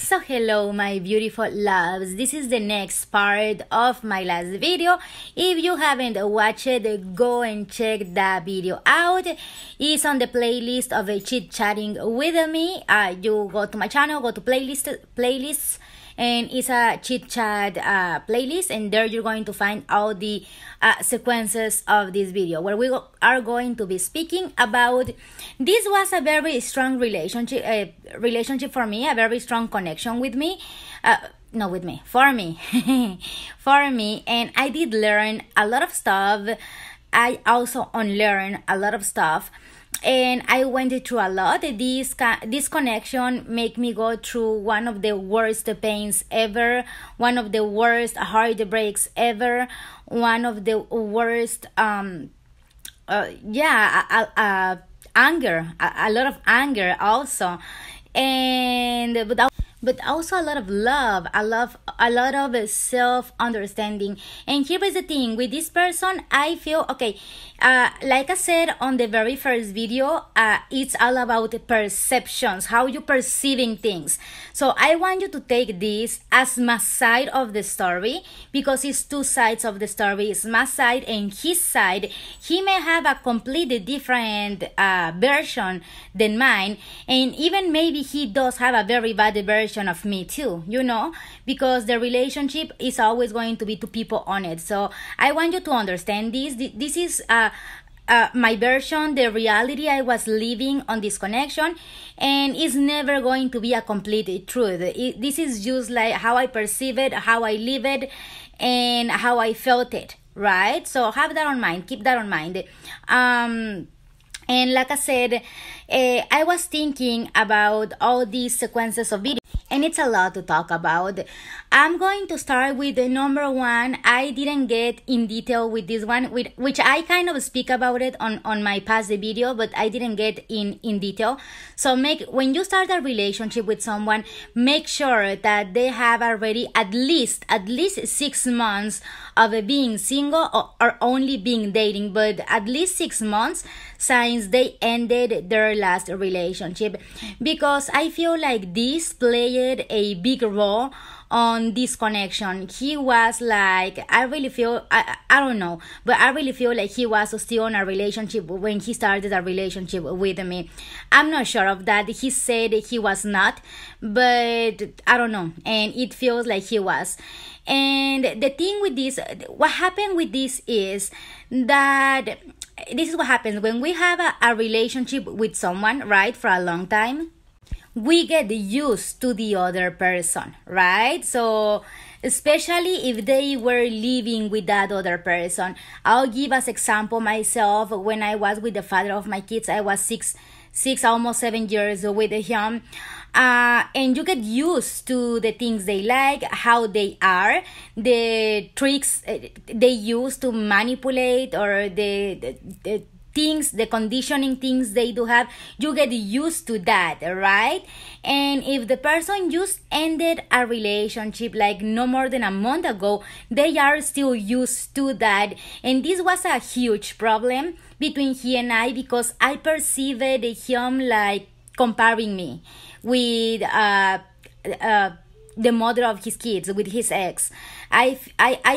So hello my beautiful loves, this is the next part of my last video. If you haven't watched it, go and check that video out. It's on the playlist of chit chatting with me. You go to my channel, go to playlists, and it's a chit chat playlist, and there you're going to find all the sequences of this video where we are going to be speaking about. This was a very strong relationship for me, a very strong connection with me, not with me, for me for me, and I did learn a lot of stuff. I also unlearned a lot of stuff, and I went through a lot. This connection made me go through one of the worst pains ever, one of the worst heartbreaks ever, one of the worst anger, a lot of anger also, and but also a lot of love, a lot of self-understanding. And here is the thing with this person, I feel okay. Like I said on the very first video, it's all about perceptions, how you perceiving things. So I want you to take this as my side of the story, because it's two sides of the story. It's my side and his side. He may have a completely different version than mine, and even maybe he does have a very bad version of me too, you know, because the relationship is always going to be two people on it. So I want you to understand this. This is my version, the reality I was living on this connection, and it's never going to be a complete truth. This is just like how I perceive it, how I live it, and how I felt it, right? So have that on mind, keep that on mind. And like I said, I was thinking about all these sequences of videos, and it's a lot to talk about. I'm going to start with the number one. I didn't get in detail with this one, which I kind of speak about it on my past video, but I didn't get in detail. So when you start a relationship with someone, make sure that they have already at least 6 months of being single or only being dating, but at least 6 months since they ended their last relationship, because I feel like this played a big role on this connection. He was like, I really feel, I don't know, but I really feel like he was still in a relationship when he started a relationship with me. I'm not sure of that. He said he was not, but I don't know, and it feels like he was. And the thing with this, what happened with this is that this is what happens when we have a relationship with someone, right, for a long time. We get used to the other person, right? So especially if they were living with that other person. I'll give as example myself. When I was with the father of my kids, I was six almost 7 years with him. And you get used to the things they like, how they are, the tricks they use to manipulate, or the things, the conditioning things they do have. You get used to that, right? And if the person just ended a relationship like no more than a month ago, they are still used to that. And this was a huge problem between he and I, because I perceived him like comparing me with the mother of his kids, with his ex. I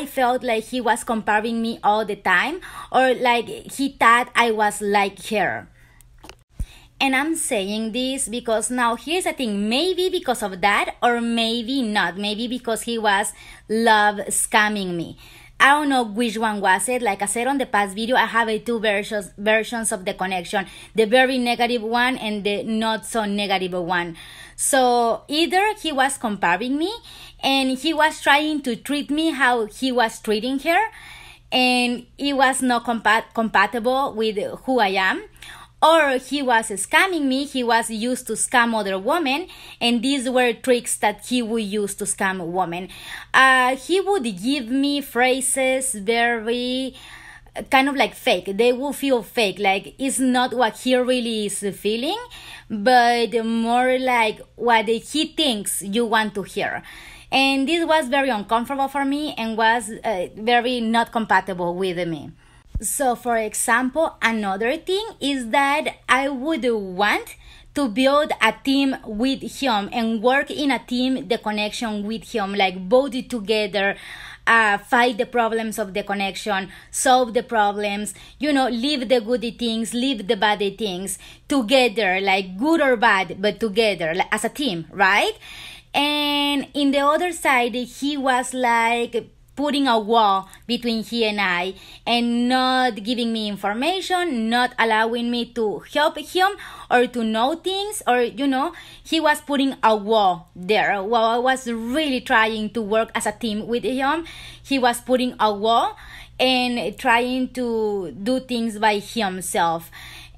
felt like he was comparing me all the time, or like he thought I was like her. And I'm saying this because now here's the thing, maybe because of that, or maybe not, maybe because he was love scamming me. I don't know which one was it. Like I said on the past video, I have two versions of the connection, the very negative one and the not so negative one. So either he was comparing me and he was trying to treat me how he was treating her, and it was not compatible with who I am, or he was scamming me. He was used to scam other women, and these were tricks that he would use to scam women. He would give me phrases very kind of like fake. They will feel fake, like it's not what he really is feeling, but more like what he thinks you want to hear. And this was very uncomfortable for me and was very not compatible with me. So for example, another thing is that I would want to build a team with him and work in a team, the connection with him, like both together, fight the problems of the connection, solve the problems, leave the good things, leave the bad things together, like good or bad, but together, like, as a team, right? And in the other side, he was like putting a wall between he and I, and not giving me information, not allowing me to help him or to know things, or he was putting a wall there while I was really trying to work as a team with him. He was putting a wall and trying to do things by himself.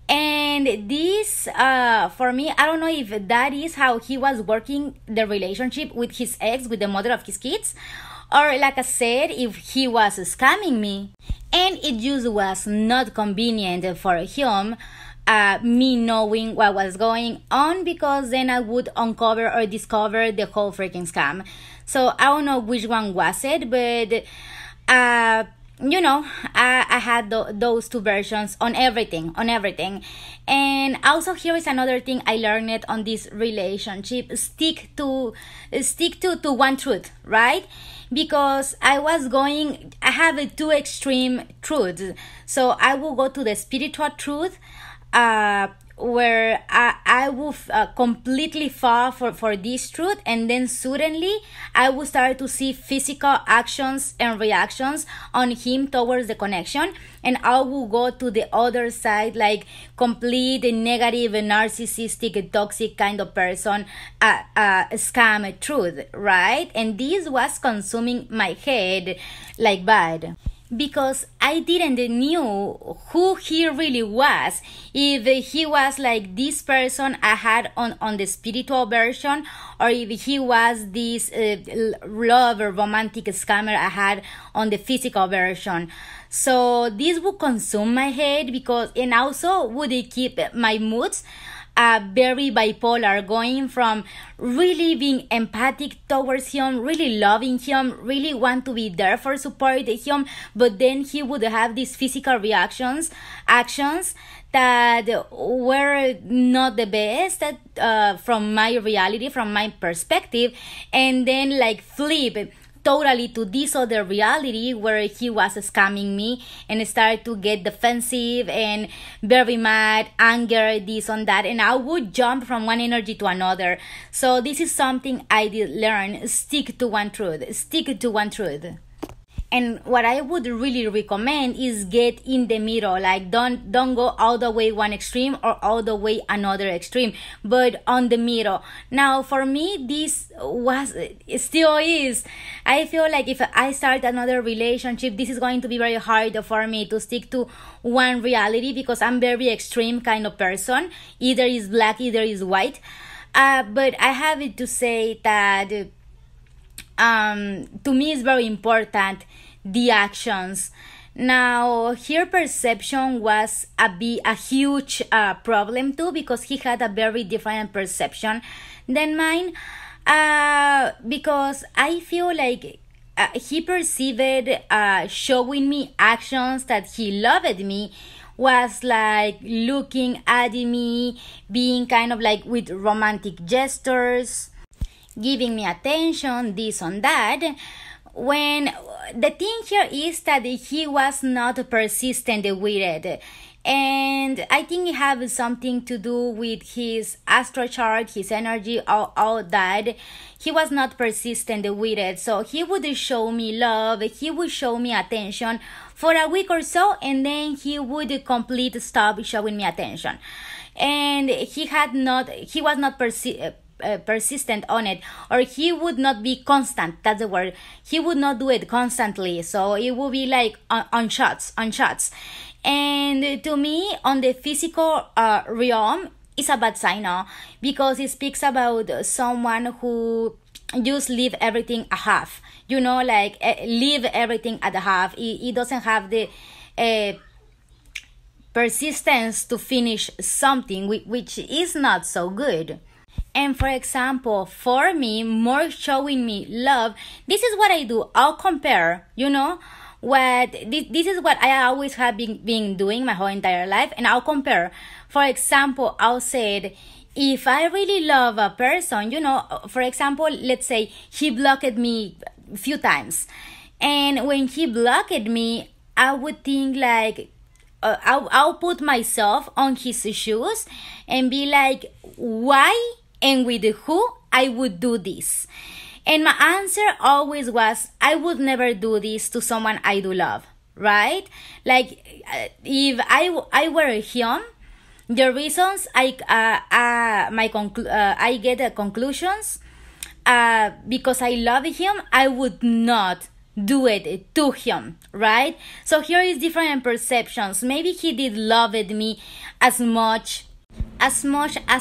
And this, for me, I don't know if that is how he was working the relationship with his ex, with the mother of his kids, or like I said, if he was scamming me. And it just was not convenient for him, me knowing what was going on, because then I would uncover or discover the whole freaking scam. So I don't know which one was it, but I had those two versions on everything. And also, here is another thing I learned on this relationship: stick to one truth, right? Because I have two extreme truths. So I will go to the spiritual truth, where I will completely fall for this truth, and then suddenly I will start to see physical actions and reactions on him towards the connection, and I will go to the other side, like complete negative, narcissistic, toxic kind of person, scam truth, right? And this was consuming my head like bad, because I didn't knew who he really was. If he was like this person I had on the spiritual version, or if he was this love or romantic scammer I had on the physical version. So this would consume my head, and also would keep my moods very bipolar, going from really being empathic towards him, really loving him, really want to be there for support him, but then he would have these physical actions that were not the best from my reality, from my perspective, and then like flip totally to this other reality where he was scamming me, and start to get defensive and very mad, anger, this and that, and I would jump from one energy to another. So this is something I did learn: stick to one truth. And what I would really recommend is get in the middle. Like don't go all the way one extreme or all the way another extreme, but on the middle. Now for me, this still is. I feel like if I start another relationship, this is going to be very hard for me to stick to one reality, because I'm very extreme kind of person. Either is black, either is white. But I have it to say that to me it's very important the actions. Now here perception was a huge problem too, because he had a very different perception than mine, because I feel like he perceived showing me actions that he loved me was like looking at me, being kind of like with romantic gestures, giving me attention, this and that. When the thing here is that he was not persistent with it, and I think it has something to do with his astral chart, his energy, all that. He was not persistent with it, so he would show me love, he would show me attention for a week or so, and then he would completely stop showing me attention, and he was not persistent on it, or he would not be constant. That's the word. He would not do it constantly, so it would be like on shots. And to me, on the physical realm, it's a bad sign now, because it speaks about someone who just leave everything a half, like leave everything at a half. It doesn't have the persistence to finish something, which is not so good. And for example, for me, more showing me love, this is what I do. I'll compare, this is what I always have been doing my whole entire life, and I'll compare. For example, I'll say, if I really love a person, for example, let's say he blocked me a few times, and when he blocked me, I would think like, I'll put myself on his shoes and be like, why and with who I would do this. And my answer always was, I would never do this to someone I do love, right? Like, if I were him, the reasons I get the conclusions, because I love him, I would not do it to him, right? So here is different perceptions. Maybe he did love me as much as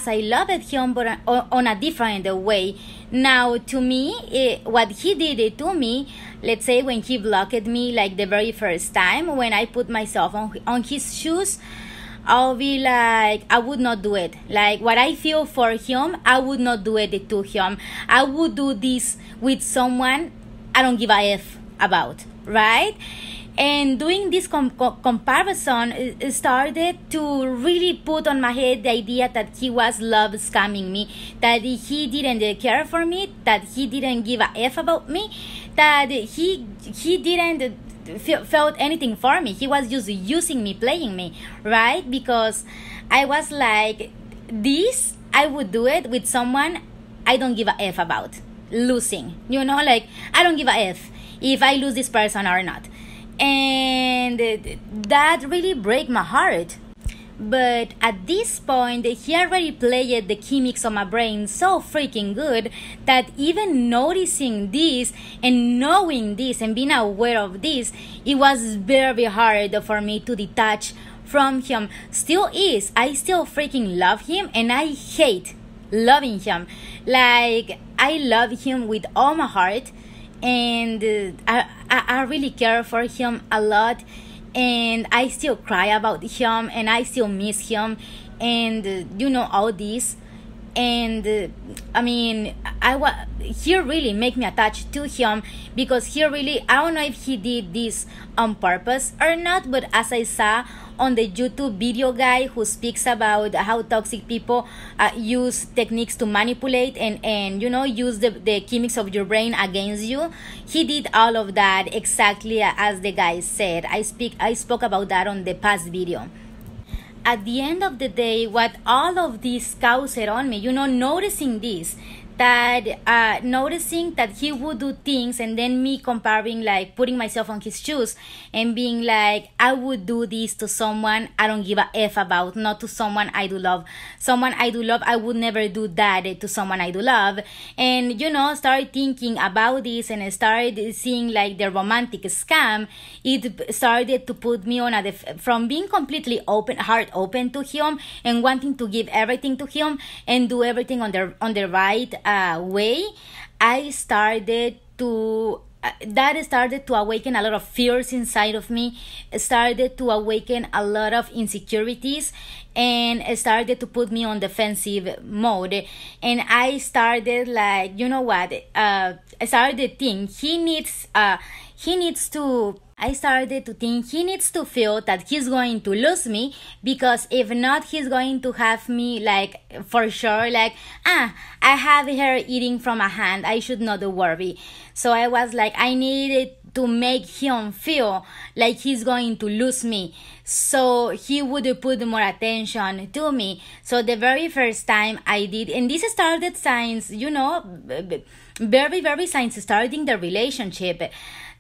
I loved him, but on a different way. Now, to me, what he did to me, let's say when he blocked me, like the very first time, when I put myself on his shoes, I'll be like, I would not do it. Like, what I feel for him, I would not do it to him. I would do this with someone I don't give a F about, right? And doing this comparison started to really put on my head the idea that he was love scamming me, that he didn't care for me, that he didn't give a F about me, that he didn't felt anything for me. He was just using me, playing me, right? Because I was like, this, I would do it with someone I don't give a F about losing, like, I don't give a F if I lose this person or not. And that really break my heart. But at this point, he already played the chemics of my brain so freaking good that even noticing this and knowing this and being aware of this, it was very hard for me to detach from him. Still is. I still freaking love him, and I hate loving him. Like, I love him with all my heart, and I really care for him a lot, and I still cry about him, and I still miss him, and all this. And I mean, he really make me attached to him, because he really, I don't know if he did this on purpose or not, but as I saw on the YouTube video guy who speaks about how toxic people use techniques to manipulate and use the chemics of your brain against you, he did all of that exactly as the guy said. I spoke about that on the past video. At the end of the day, what all of this caused on me, noticing this, that noticing that he would do things, and then me comparing, like putting myself on his shoes and being like, I would do this to someone I don't give a F about, not to someone I do love. Someone I do love, I would never do that to someone I do love. And started thinking about this, and I started seeing like the romantic scam. It started to put me on from being completely heart open to him and wanting to give everything to him and do everything on the right way. I started to that started to awaken a lot of fears inside of me. It started to awaken a lot of insecurities, and it started to put me on defensive mode. And I started like, I started to think I started to think he needs to feel that he's going to lose me, because if not, he's going to have me like for sure, like, I have her eating from a hand, I should not worry. So I was like, I needed to make him feel like he's going to lose me, so he would put more attention to me. So the very first time I did, and this started signs, very, very signs starting the relationship,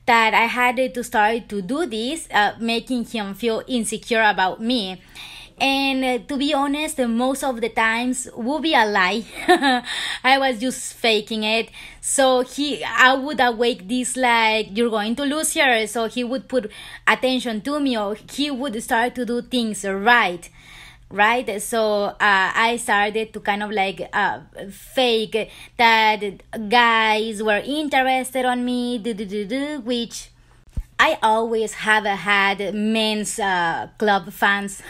that I had to start to do this, making him feel insecure about me. And to be honest, most of the times would be a lie. I was just faking it. So I would awake this like, you're going to lose her. So he would put attention to me, or he would start to do things right. So I started to kind of like fake that guys were interested on me, which I always have had men's club fans.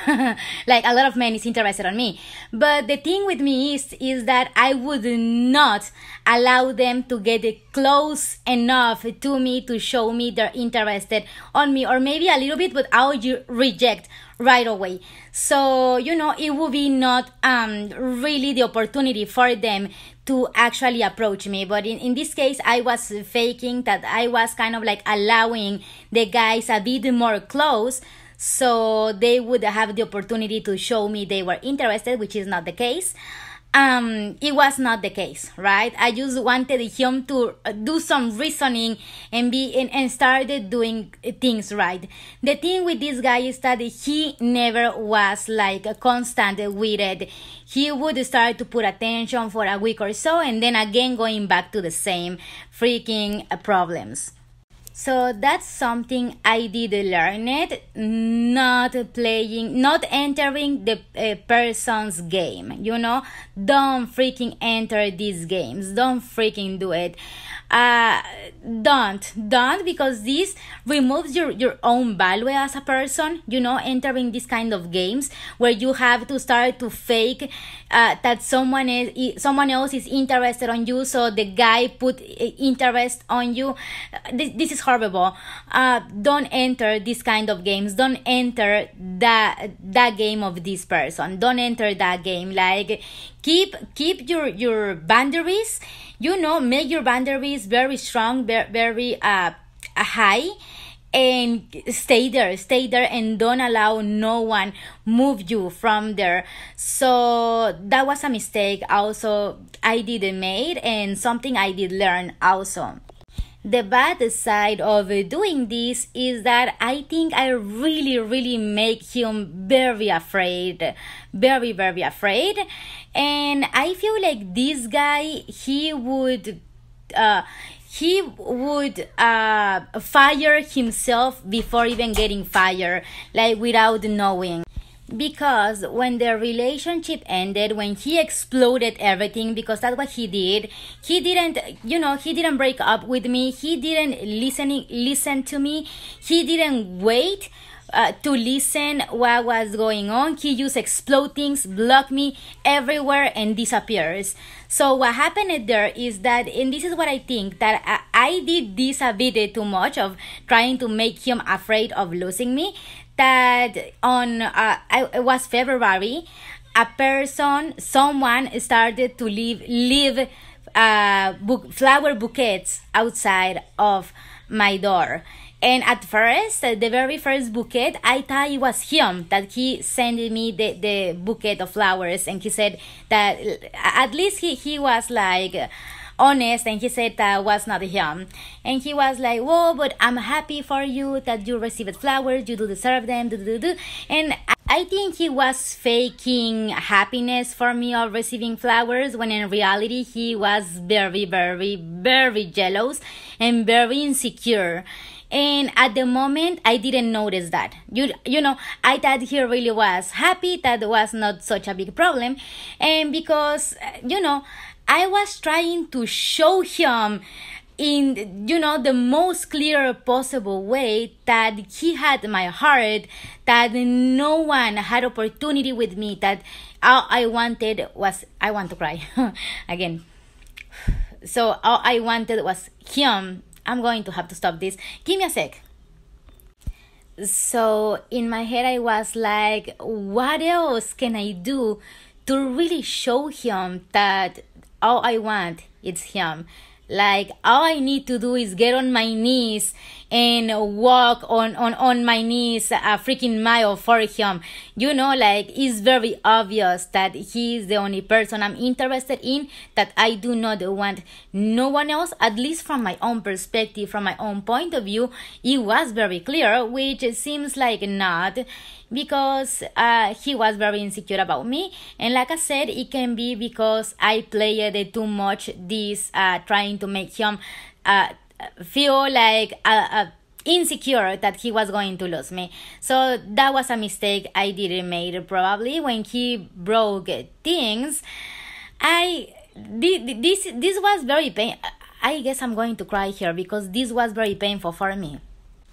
Like a lot of men is interested on me. But the thing with me is that I would not allow them to get close enough to me to show me they're interested on me, or maybe a little bit, but I'll reject right away. So it would be not really the opportunity for them to actually approach me. But in this case, I was faking that. I was kind of like allowing the guys a bit more close, so they would have the opportunity to show me they were interested, which is not the case. It was not the case, right? I just wanted him to do some reasoning and started doing things right. The thing with this guy is that he never was like constant with it. He would start to put attention for a week or so, and then again going back to the same freaking problems. So that's something I did learn it, not entering the person's game, Don't freaking enter these games. Don't freaking do it. Don't, because this removes your own value as a person, entering this kind of games where you have to start to fake that someone else is interested on you, so the guy put interest on you. This is horrible. Don't enter this kind of games. Don't enter that game of this person. Don't enter that game. Like, keep your boundaries. Make your boundaries very strong, very high, and stay there, and don't allow no one move you from there. So that was a mistake also I did make, and something I did learn also. The bad side of doing this is that I think I really make him very afraid, very afraid, and I feel like this guy, he would fire himself before even getting fired, like without knowing. Because when the relationship ended, when he exploded everything, because that's what he did, he didn't break up with me, he didn't listen to me, he didn't wait to listen what was going on. He just explode things, block me everywhere, and disappears. So what happened there is that, and this is what I think, that I did this a bit too much of trying to make him afraid of losing me. That it was February, someone started to leave flower bouquets outside of my door. And at first, the very first bouquet, I thought it was him, that he sent me the bouquet of flowers, and he said that at least he was like honest, and he said that was not him, and he was like, whoa, but I'm happy for you that you received flowers, you do deserve them, and I think he was faking happiness for me of receiving flowers, when in reality he was very jealous and very insecure. And at the moment, I didn't notice that. I thought he really was happy. That was not such a big problem. And because, I was trying to show him in, the most clear possible way that he had my heart, that no one had opportunity with me, that all I wanted was, I want to cry again. So all I wanted was him. I'm going to have to stop this. Give me a sec. So in my head, I was like, what else can I do to really show him that all I want is him? Like, all I need to do is get on my knees and walk on my knees a freaking mile for him. Like, it's very obvious that he's the only person I'm interested in, that I do not want no one else, at least from my own perspective, from my own point of view. It was very clear, which seems like not, because he was very insecure about me. And like I said, it can be because I played too much this trying to make him feel like insecure that he was going to lose me. So that was a mistake I didn't make. Probably when he broke things, this was very painful. I guess I'm going to cry here, because this was very painful for me.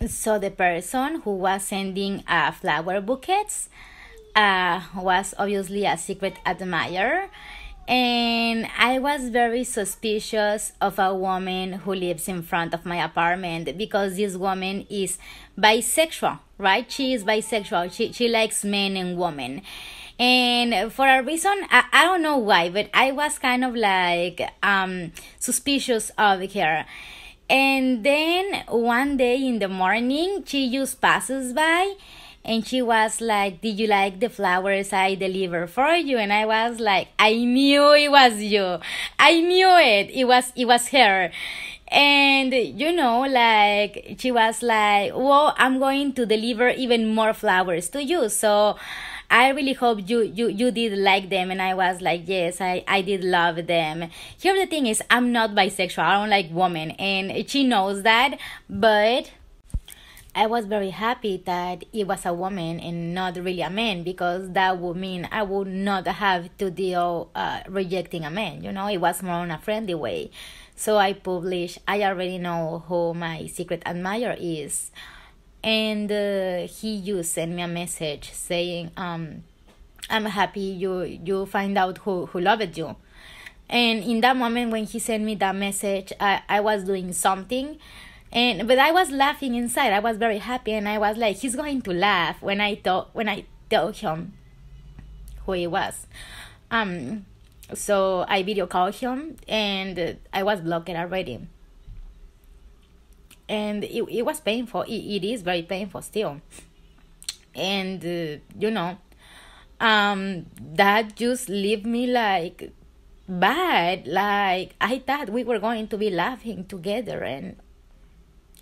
So the person who was sending flower bouquets was obviously a secret admirer, And I was very suspicious of a woman who lives in front of my apartment because this woman is bisexual, right? She is bisexual. She likes men and women. And for a reason, I don't know why, but I was kind of like suspicious of her. And then one day in the morning, she just passes by and she was like, "Did you like the flowers I delivered for you?" And I was like, "I knew it was you. I knew it. It was her." And like she was like, "Well, I'm going to deliver even more flowers to you. So I really hope you did like them." And I was like, "Yes, I did love them." Here the thing is, I'm not bisexual. I don't like women, and she knows that. But I was very happy that it was a woman and not really a man, because that would mean I would not have to deal rejecting a man. It was more on a friendly way. So I published, I already know who my secret admirer is. And he just sent me a message saying, I'm happy you find out who loved you. And in that moment when he sent me that message, I was doing something, but I was laughing inside. I was very happy, and I was like, he's going to laugh when I tell him who he was. So I video called him, and I was blocked already. And it was painful. It is very painful still. And that just leave me like bad. Like I thought we were going to be laughing together, and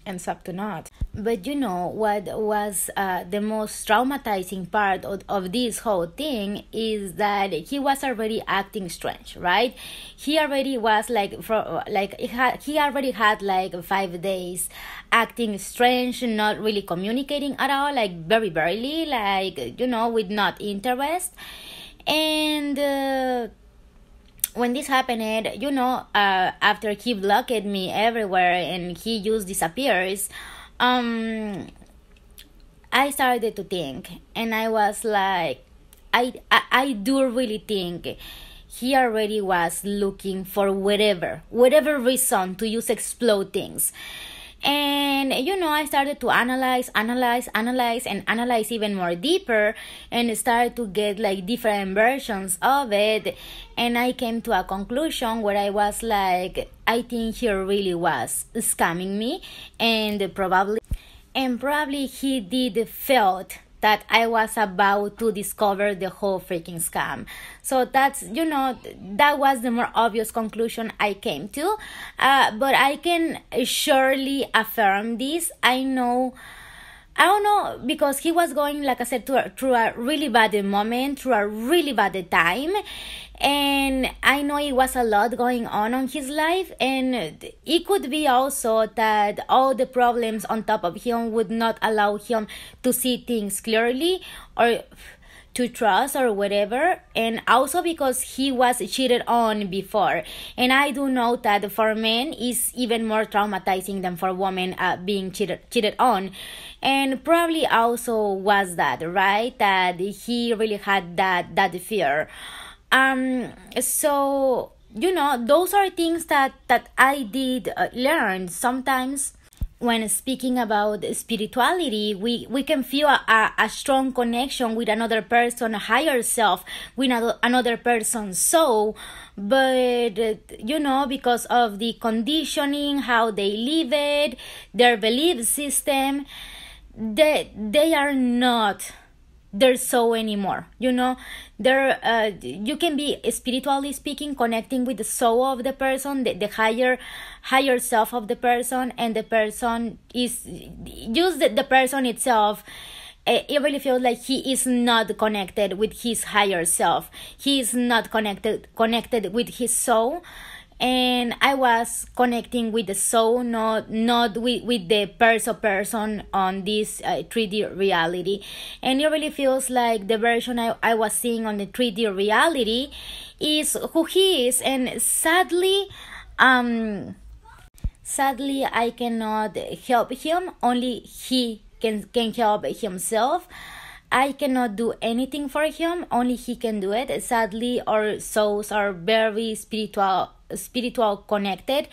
ends up to not. But what was the most traumatizing part of this whole thing is that he was already acting strange, right? He already was he already had like 5 days acting strange, not really communicating at all, like very barely, like with not interest. And when this happened, after he blocked me everywhere and he just disappears, I started to think, and I was like, I do really think he already was looking for whatever reason to just explode things. And I started to analyze even more deeper, and started to get like different versions of it. And I came to a conclusion where I was like, I think he really was scamming me, and probably he did felt that I was about to discover the whole freaking scam. So that's, that was the more obvious conclusion I came to. But I can surely affirm this. I don't know, because he was going, like I said, through a really bad moment, through a really bad time. And I know it was a lot going on his life, and it could be also that all the problems on top of him would not allow him to see things clearly or to trust or whatever. And also because he was cheated on before, and I do know that for men is even more traumatizing than for women being cheated on. And probably also was that, right, that he really had that fear. So those are things that I did learn. Sometimes when speaking about spirituality, we can feel a strong connection with another person, a higher self, with another person's soul. But because of the conditioning, how they live it, their belief system, they are not their soul anymore. They're you can be, spiritually speaking, connecting with the soul of the person, the higher self of the person, and the person is just the person itself. It really feels like he is not connected with his higher self. He is not connected with his soul. And I was connecting with the soul, not with the person on this 3D reality. And it really feels like the version I was seeing on the 3D reality is who he is. And sadly I cannot help him. Only he can help himself. I cannot do anything for him, only he can do it. Sadly, our souls are very spiritual connected.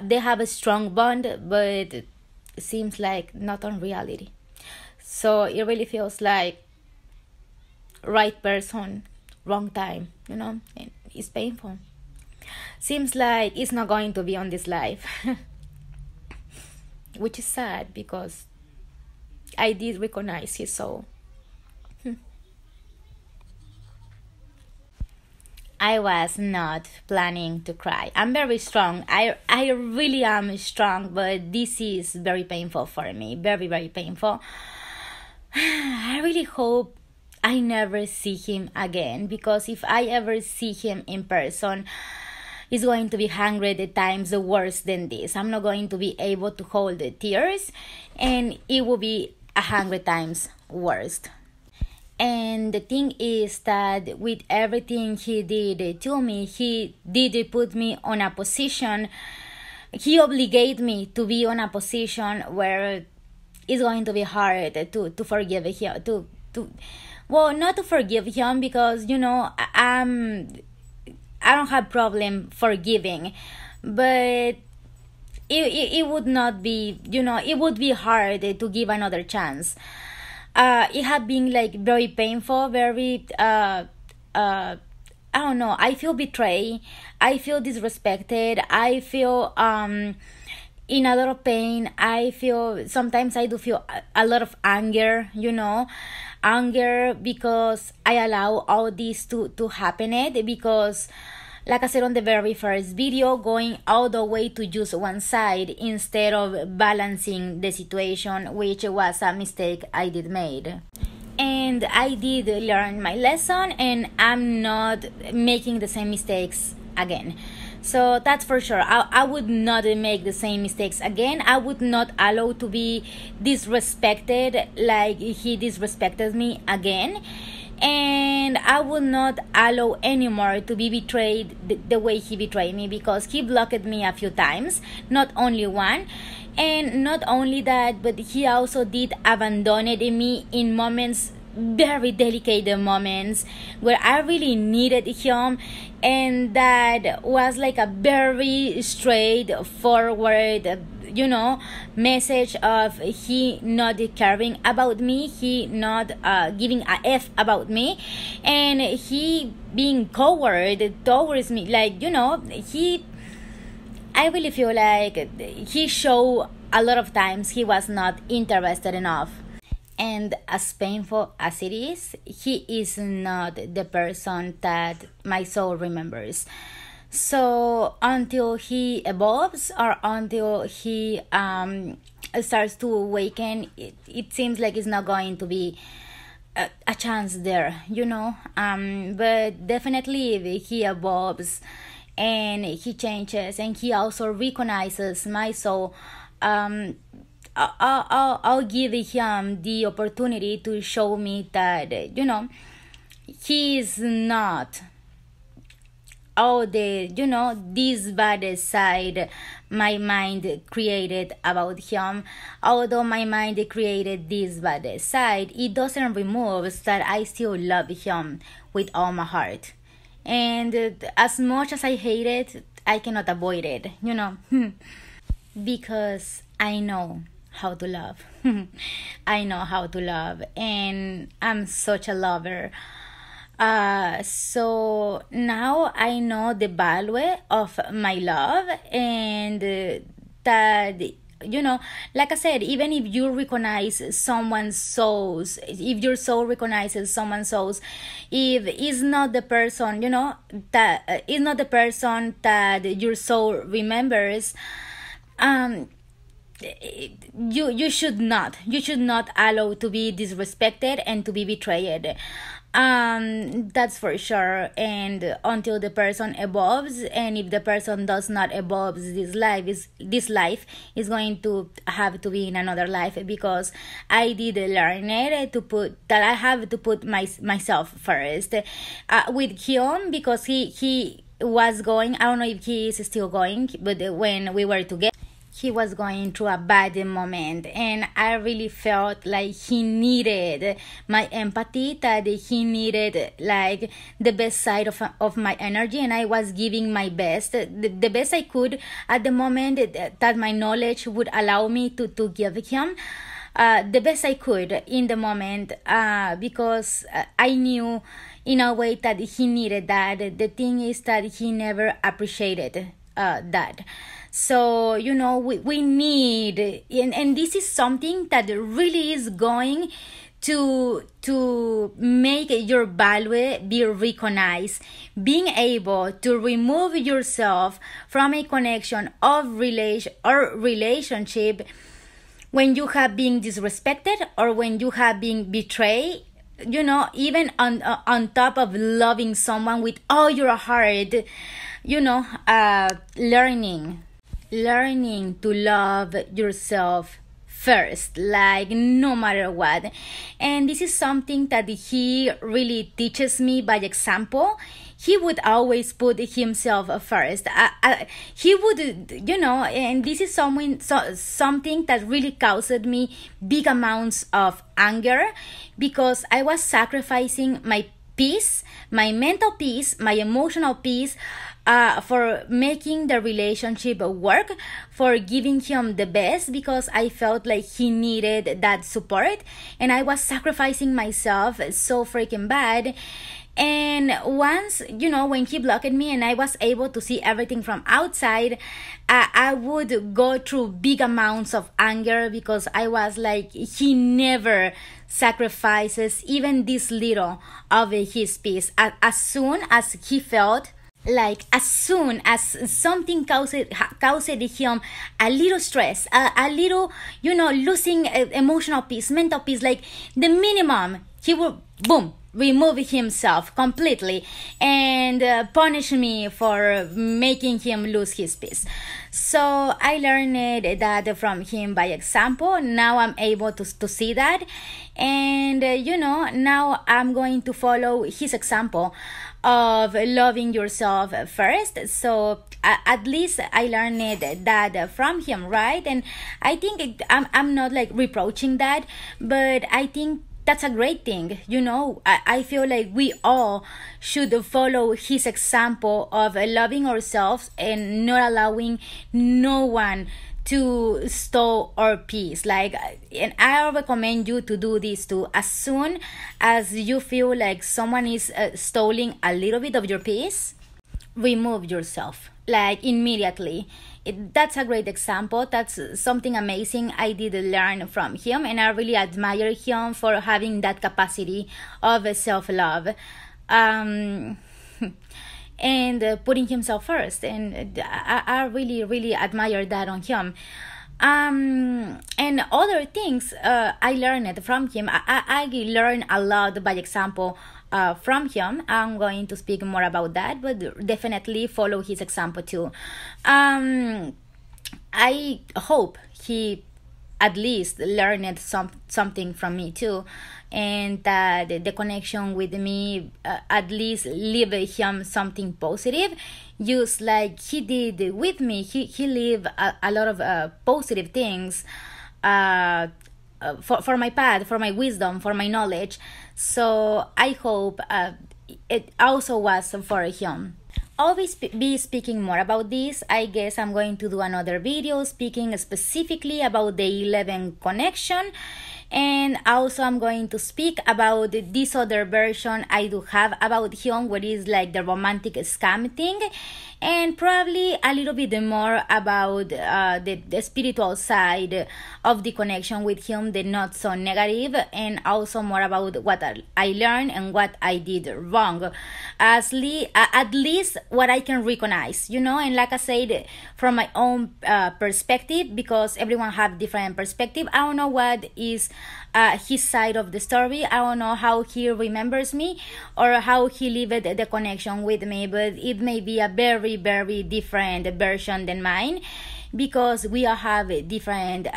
They have a strong bond, but it seems like not on reality. So it really feels like right person, wrong time, and it's painful. Seems like it's not going to be on this life. Which is sad because I did recognize his soul. I was not planning to cry. I'm very strong. I really am strong, but this is very painful for me. Very, very painful. I really hope I never see him again, because if I ever see him in person, it's going to be 100 times worse than this. I'm not going to be able to hold the tears, and it will be 100 times worse. And the thing is that with everything he did to me, he did put me on a position, he obligated me to be on a position where it's going to be hard to forgive him, not to forgive him, because I don't have problem forgiving, but it would not be, it would be hard to give another chance. It had been like very painful, very I don't know, I feel betrayed, I feel disrespected, I feel in a lot of pain. Sometimes I do feel a lot of anger, anger because I allow all this to happen, because like I said on the very first video, going all the way to just one side instead of balancing the situation, which was a mistake I did made. And I did learn my lesson, and I'm not making the same mistakes again. So that's for sure. I would not make the same mistakes again. I would not allow to be disrespected like he disrespected me again. And I would not allow anymore to be betrayed the way he betrayed me, because he blocked me a few times, not only one. And not only that, but he also did abandon me in moments, very delicate moments, where I really needed him, and that was like a very straightforward message of he not caring about me, he not giving a F about me, and he being coward towards me. I really feel like he showed a lot of times he was not interested enough. And as painful as it is, he is not the person that my soul remembers. So until he evolves, or until he starts to awaken, it seems like it's not going to be a chance there, but definitely if he evolves and he changes and he also recognizes my soul, I'll give him the opportunity to show me that he is not all the this bad side my mind created about him. Although my mind created this bad side, it doesn't remove that I still love him with all my heart. And as much as I hate it, I cannot avoid it, because I know how to love. I know how to love, and I'm such a lover. So now I know the value of my love, and that like I said, even if you recognize someone's souls, if your soul recognizes someone's souls, if it's not the person that is not the person that your soul remembers, you should not allow to be disrespected and to be betrayed. That's for sure. And until the person evolves, and if the person does not evolve, this life is going to have to be in another life, because I did learn it that I have to put myself first with him, because he was going, I don't know if he is still going, but when we were together, he was going through a bad moment, and I really felt like he needed my empathy, that he needed like the best side of my energy, and I was giving my best, the best I could at the moment that my knowledge would allow me to give him. The best I could in the moment, because I knew in a way that he needed that. The thing is that he never appreciated that. So, we need, and this is something that really is going to make your value be recognized. Being able to remove yourself from a connection of relationship when you have been disrespected or when you have been betrayed, even on top of loving someone with all your heart, learning to love yourself first, like no matter what. And this is something that he really teaches me by example. He would always put himself first. He would, and this is something that really caused me big amounts of anger, because I was sacrificing my peace, my mental peace, my emotional peace, for making the relationship work, for giving him the best, because I felt like he needed that support, and I was sacrificing myself so freaking bad. And once, when he blocked me and I was able to see everything from outside, I would go through big amounts of anger, because I was like, he never sacrifices even this little of his peace. As soon as he felt like, as soon as something caused him a little stress, a little, losing emotional peace, mental peace, like the minimum, he would, boom, remove himself completely and punish me for making him lose his peace. So I learned that from him by example. Now I'm able to see that, and now I'm going to follow his example of loving yourself first. So at least I learned that from him, right? And I think I'm not like reproaching that, but I think that's a great thing. I feel like we all should follow his example of loving ourselves and not allowing no one to steal our peace. And I recommend you to do this too. As soon as you feel like someone is stealing a little bit of your peace, remove yourself, immediately. That's a great example. That's something amazing I did learn from him, and I really admire him for having that capacity of self-love, and putting himself first. And I really, really admire that on him. And other things I learned from him. I learned a lot by example from him. I'm going to speak more about that, but definitely follow his example too. I hope he at least learned something from me too, and that the connection with me at least leave him something positive, just like he did with me. He leave a lot of positive things for my path, for my wisdom, for my knowledge. So I hope it also was for him. I'll be speaking more about this. I guess I'm going to do another video speaking specifically about the 11 connection. And also I'm going to speak about this other version I do have about him, what is like the romantic scam thing, and probably a little bit more about the spiritual side of the connection with him, the not so negative, and also more about what I learned and what I did wrong, at least what I can recognize, and like I said, from my own perspective, because everyone have different perspective. I don't know what is his side of the story. I don't know how he remembers me or how he lived the connection with me, but it may be a very, very different version than mine, because we all have different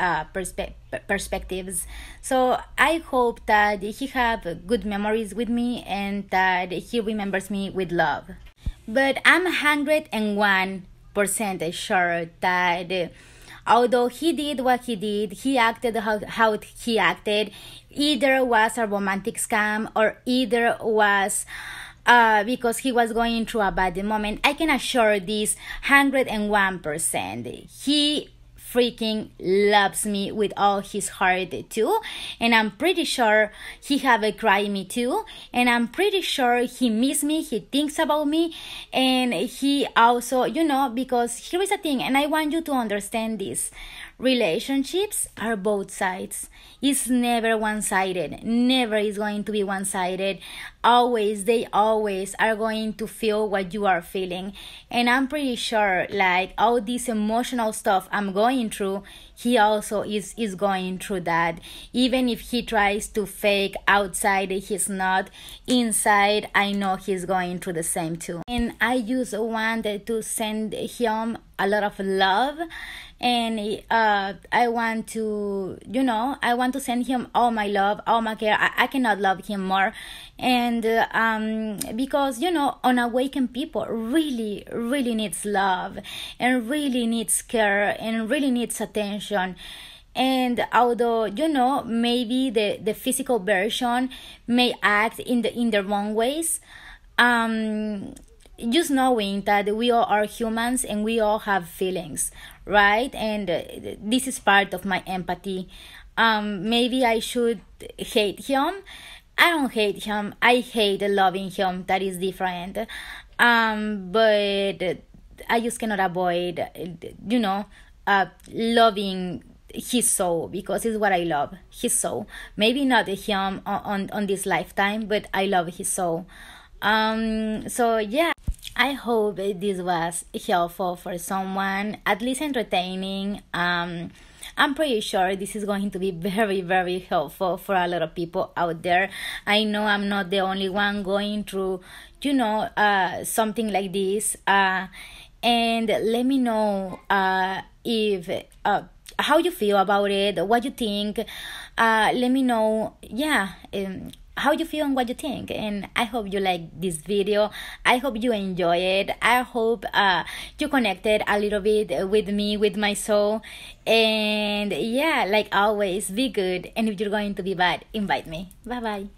perspectives. So I hope that he have good memories with me and that he remembers me with love. But I'm 101% sure that although he did what he did, he acted how he acted, either was a romantic scam or either was because he was going through a bad moment, I can assure this 101%. He freaking loves me with all his heart too, and I'm pretty sure he have a cry me too, and I'm pretty sure he miss me, he thinks about me, and he also, because here is the thing, and I want you to understand this: relationships are both sides. It's never one-sided. Never is going to be one-sided. They always are going to feel what you are feeling. And I'm pretty sure, like, all this emotional stuff I'm going through, he also is going through that. Even if he tries to fake outside, he's not. Inside, I know he's going through the same too. And I just wanted to send him a lot of love, and I want to send him all my love, all my care. I cannot love him more, and because unawakened people really needs love, and really needs care, and really needs attention. And although maybe the physical version may act in the wrong ways, just knowing that we all are humans and we all have feelings, right? And this is part of my empathy. Maybe I should hate him. I don't hate him. I hate loving him. That is different. But I just cannot avoid, loving his soul, because it's what I love, his soul. Maybe not him on this lifetime, but I love his soul. So yeah, I hope this was helpful for someone, at least entertaining. I'm pretty sure this is going to be very helpful for a lot of people out there. I know I'm not the only one going through, something like this. And let me know if how you feel about it, what you think. Let me know, how you feel and what you think. And I hope you like this video. I hope you enjoy it. I hope you connected a little bit with me, with my soul. And yeah, like always, be good. And if you're going to be bad, invite me. Bye bye.